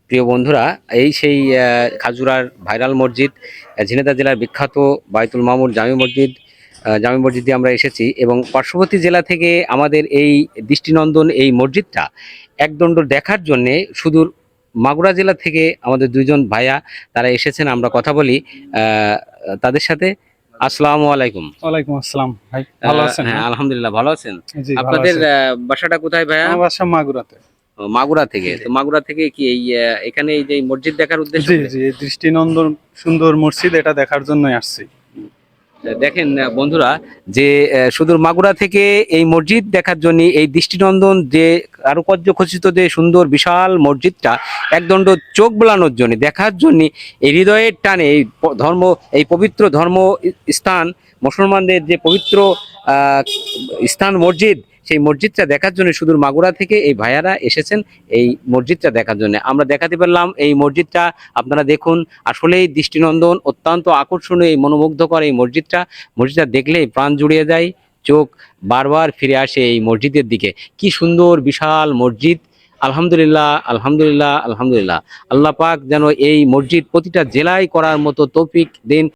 প্রিয় বন্ধুরা, এই সেই খাজুরার ভাইরাল মসজিদ, ঝিনাইদহ জেলার বিখ্যাত বায়তুল মামুর জামি মসজিদ। জামি মসজিদে আমরা এসেছি এবং পার্শ্ববর্তী জেলা থেকে আমাদের এই দৃষ্টিনন্দন এই মসজিদটা একদণ্ড দেখার জন্যে সুদূর মাগুরা জেলা থেকে আমাদের দুইজন ভাইয়া তারা এসেছেন। আমরা কথা বলি তাদের সাথে। আসসালামু আলাইকুম। ওয়ালাইকুম আসসালাম ভাই, ভালো আছেন? হ্যাঁ, আলহামদুলিল্লাহ, ভালো আছেন? জি, ভালো আপনাদের আছি। বাসাটা কোথায় ভাইয়া? আমার বাসা মাগুরাতে। ও, মাগুরা থেকে। তো মাগুরা থেকে কি এই এখানে এই যে মসজিদ দেখার উদ্দেশ্য জি করে? জি, এই দৃষ্টিনন্দন সুন্দর মসজিদ, এটা দেখার জন্যই আসছি। দেখেন বন্ধুরা, যে সুদূর মাগুরা থেকে এই মসজিদ দেখার জন্য, এই দৃষ্টিনন্দন যে কারুকার্য খচিত যে সুন্দর বিশাল মসজিদটা একদণ্ড চোখ বোলানোর জন্য, দেখার জন্য, এই হৃদয়ের টানে এই ধর্ম, এই পবিত্র ধর্ম স্থান, মুসলমানদের যে পবিত্র আহ, স্থান মসজিদ, সেই মসজিদটা দেখার জন্য সুদূর মাগুরা থেকে এই ভাইয়ারা এসেছেন এই মসজিদটা দেখার জন্য। আমরা দেখাতে পারলাম এই মসজিদটা। আপনারা দেখুন, আসলেই দৃষ্টিনন্দন, অত্যন্ত আকর্ষণীয়, এই মনোমুগ্ধকর এই মসজিদটা দেখলেই প্রাণ জুড়িয়ে যায়, চোখ বারবার ফিরে আসে এই মসজিদের দিকে। কি সুন্দর বিশাল মসজিদ! আলহামদুলিল্লাহ, আলহামদুলিল্লাহ, আলহামদুলিল্লাহ। আল্লাহ পাক যেন এই মসজিদ প্রতিটা জেলায় করার মতো তৌফিক দেন।